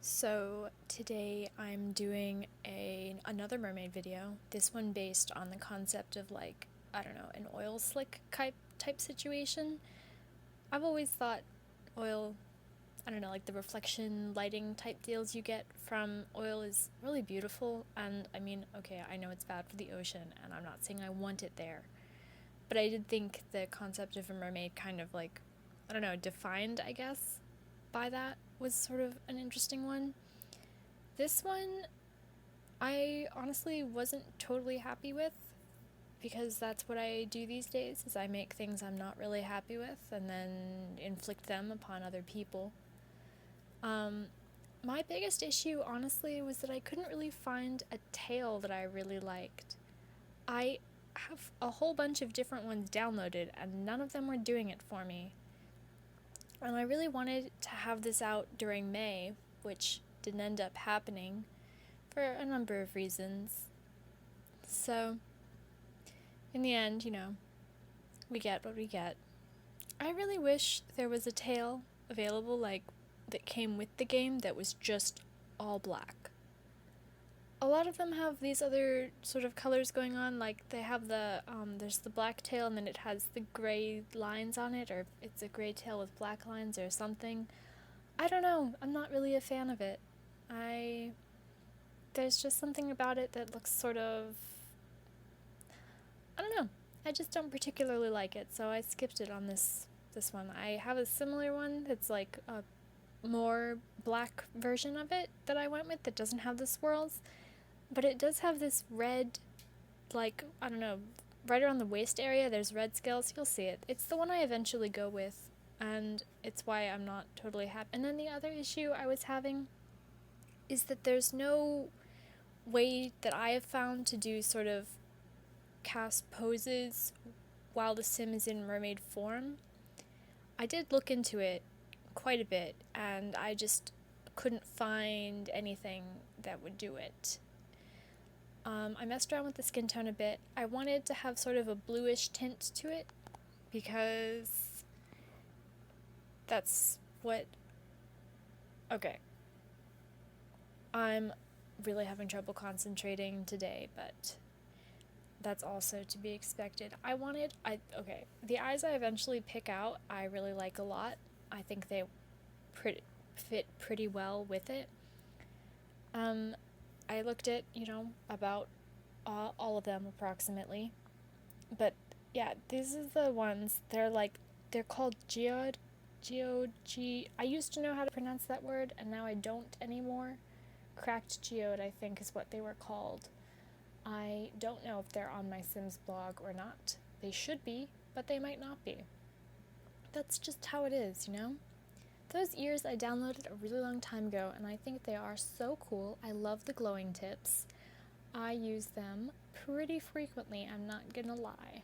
So today I'm doing another mermaid video. This one based on the concept of like, I don't know, an oil slick type situation. I've always thought oil, I don't know, like the reflection lighting type deals you get from oil is really beautiful, and I mean, okay, I know it's bad for the ocean and I'm not saying I want it there. But I did think the concept of a mermaid kind of like, I don't know, defined, I guess, by that was sort of an interesting one. This one, I honestly wasn't totally happy with because that's what I do these days is I make things I'm not really happy with and then inflict them upon other people. Um, my biggest issue, honestly, was that I couldn't really find a tail that I really liked. I have a whole bunch of different ones downloaded and none of them were doing it for me. And I really wanted to have this out during May, which didn't end up happening for a number of reasons. So, in the end, we get what we get. I really wish there was a tail available, like, that came with the game that was just all black. A lot of them have these other sort of colors going on, like they have there's the black tail and then it has the gray lines on it, or it's a gray tail with black lines or something. I don't know, I'm not really a fan of it. There's just something about it that looks sort of, I don't know. I just don't particularly like it, so I skipped it on this one. I have a similar one that's like a more black version of it that I went with that doesn't have the swirls, but it does have this red, like, I don't know, right around the waist area there's red scales. You'll see it. It's the one I eventually go with, and it's why I'm not totally happy. And then the other issue I was having is that there's no way that I have found to do sort of CAS poses while the sim is in mermaid form. I did look into it quite a bit, and I just couldn't find anything that would do it. I messed around with the skin tone a bit. I wanted to have sort of a bluish tint to it because that's what... Okay. I'm really having trouble concentrating today, but that's also to be expected. Okay, the eyes I eventually pick out, I really like a lot. I think they fit pretty well with it. I looked at, about all of them approximately. But yeah, these are the ones, they're called geode. I used to know how to pronounce that word, and now I don't anymore. Cracked geode, I think, is what they were called. I don't know if they're on my Sims blog or not. They should be, but they might not be. That's just how it is, Those ears I downloaded a really long time ago, and I think they are so cool. I love the glowing tips. I use them pretty frequently, I'm not gonna lie.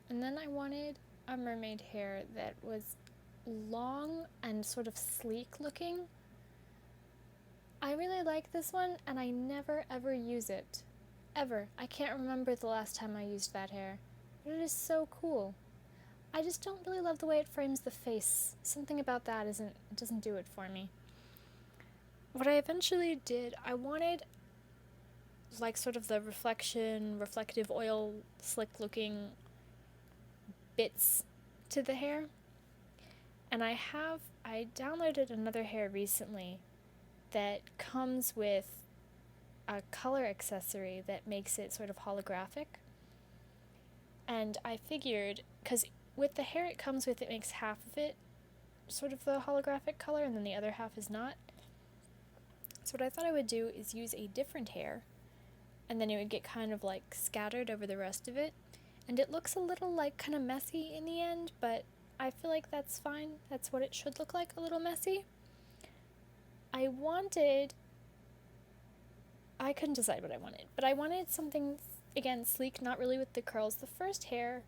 And then I wanted a mermaid hair that was long and sort of sleek looking. I really like this one, and I never ever use it. Ever. I can't remember the last time I used that hair. But it is so cool. I just don't really love the way it frames the face. Something about that doesn't do it for me. What I eventually did, I wanted like sort of the reflective oil slick looking bits to the hair. And I downloaded another hair recently that comes with a color accessory that makes it sort of holographic. And I figured, because with the hair it comes with, it makes half of it sort of the holographic color and then the other half is not. So what I thought I would do is use a different hair, and then it would get kind of like scattered over the rest of it. And it looks a little like kind of messy in the end, but I feel like that's fine. That's what it should look like, a little messy. I couldn't decide what I wanted, but I wanted something, again, sleek, not really with the curls. The first hair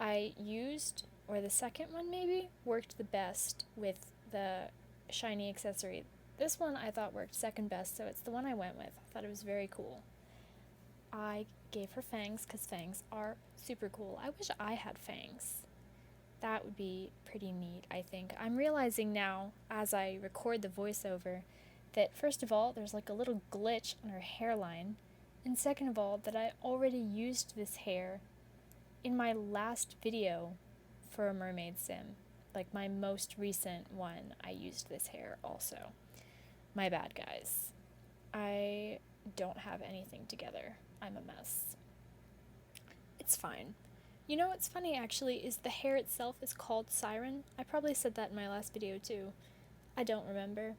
I used, or the second one maybe, worked the best with the shiny accessory. This one I thought worked second best, so it's the one I went with. I thought it was very cool. I gave her fangs because fangs are super cool. I wish I had fangs. That would be pretty neat, I think. I'm realizing now, as I record the voiceover, that, first of all, there's like a little glitch on her hairline, and second of all, that I already used this hair in my last video for a mermaid sim. Like my most recent one, I used this hair also. My bad, guys. I don't have anything together. I'm a mess. It's fine. You know what's funny, actually, is the hair itself is called Siren. I probably said that in my last video, too. I don't remember.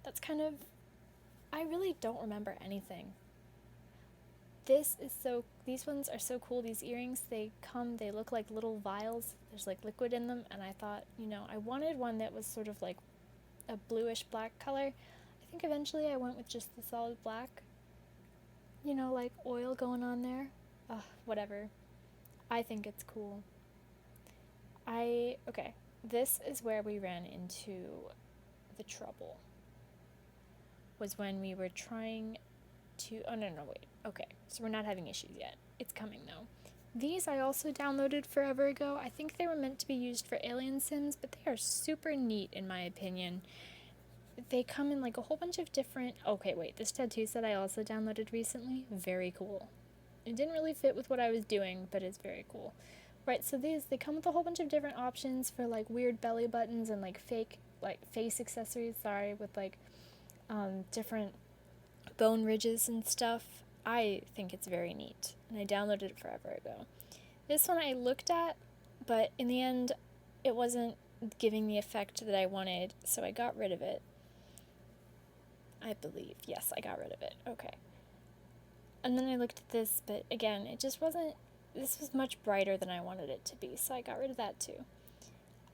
That's kind of... I really don't remember anything. These ones are so cool, these earrings. They look like little vials. There's like liquid in them, and I thought, I wanted one that was sort of like a bluish black color. I think eventually I went with just the solid black. Like oil going on there. Whatever. I think it's cool. Okay, this is where we ran into the trouble. Was when we were trying to, oh no, wait. Okay, so we're not having issues yet. It's coming though. These I also downloaded forever ago. I think they were meant to be used for alien sims, but they are super neat in my opinion. They come in like a whole bunch of different, okay, wait, this tattoo set I also downloaded recently. Very cool. It didn't really fit with what I was doing, but it's very cool. Right, so they come with a whole bunch of different options for like weird belly buttons and like fake, like face accessories, with like different bone ridges and stuff. I think it's very neat, and I downloaded it forever ago. This one I looked at, but in the end, it wasn't giving the effect that I wanted, so I got rid of it. I believe. Yes, I got rid of it. Okay. And then I looked at this, but again, it just wasn't... This was much brighter than I wanted it to be, so I got rid of that too.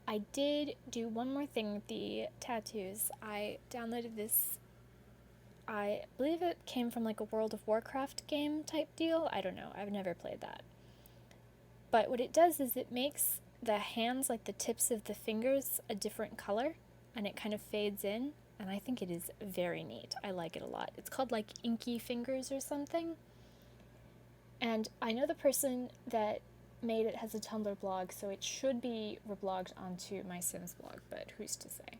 I did do one more thing with the tattoos. I downloaded this... I believe it came from like a World of Warcraft game type deal. I don't know. I've never played that. But what it does is it makes the hands, like the tips of the fingers, a different color, and it kind of fades in. And I think it is very neat. I like it a lot. It's called like Inky Fingers or something. And I know the person that made it has a Tumblr blog, so it should be reblogged onto my Sims blog, but who's to say?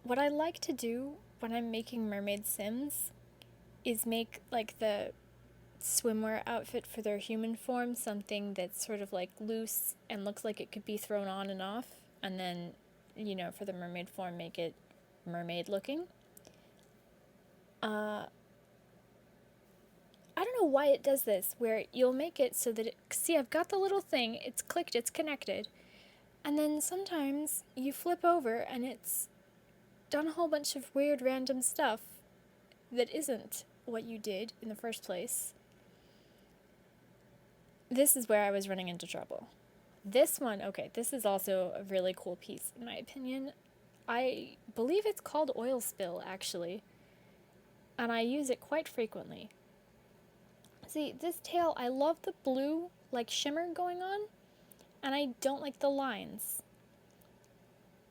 What I like to do when I'm making mermaid sims is make like the swimwear outfit for their human form something that's sort of like loose and looks like it could be thrown on and off, and then for the mermaid form, make it mermaid looking. I don't know why it does this, where you'll make it so that see, I've got the little thing, it's clicked, it's connected, and then sometimes you flip over and it's done a whole bunch of weird random stuff that isn't what you did in the first place. This is where I was running into trouble. This one, okay, this is also a really cool piece, in my opinion. I believe it's called Oil Spill, actually, and I use it quite frequently. See, this tail, I love the blue, like, shimmer going on, and I don't like the lines.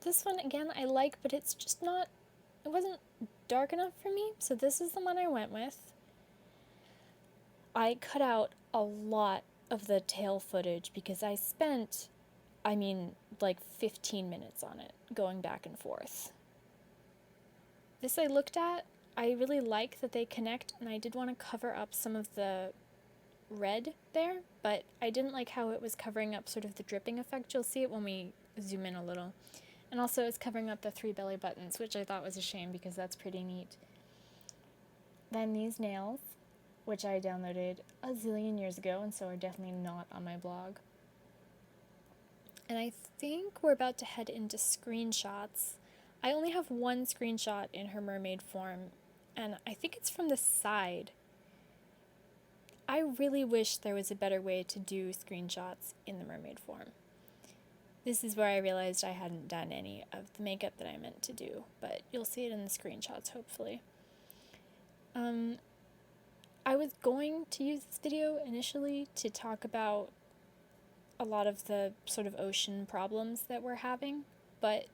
This one, again, I like, but it's just not, it wasn't dark enough for me, so this is the one I went with. I cut out a lot of the tail footage because I spent, like 15 minutes on it, going back and forth. This I looked at, I really like that they connect, and I did want to cover up some of the red there, but I didn't like how it was covering up sort of the dripping effect. You'll see it when we zoom in a little. And also it's covering up the 3 belly buttons, which I thought was a shame because that's pretty neat. Then these nails, which I downloaded a zillion years ago, and so are definitely not on my blog. And I think we're about to head into screenshots. I only have one screenshot in her mermaid form, and I think it's from the side. I really wish there was a better way to do screenshots in the mermaid form. This is where I realized I hadn't done any of the makeup that I meant to do, but you'll see it in the screenshots, hopefully. I was going to use this video initially to talk about a lot of the sort of ocean problems that we're having, but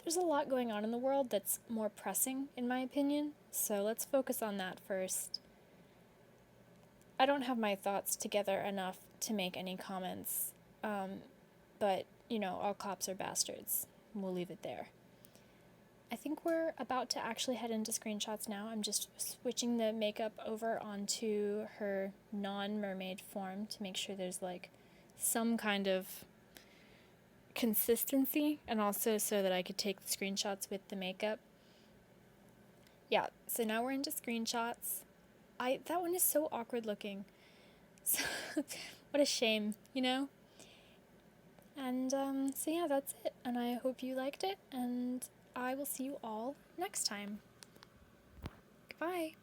there's a lot going on in the world that's more pressing, in my opinion, so let's focus on that first. I don't have my thoughts together enough to make any comments, but, all cops are bastards. We'll leave it there. I think we're about to actually head into screenshots now. I'm just switching the makeup over onto her non-mermaid form to make sure there's like some kind of consistency, and also so that I could take the screenshots with the makeup. Yeah, so now we're into screenshots. That one is so awkward looking. So, what a shame, you know? And so yeah, that's it. And I hope you liked it, and I will see you all next time. Goodbye.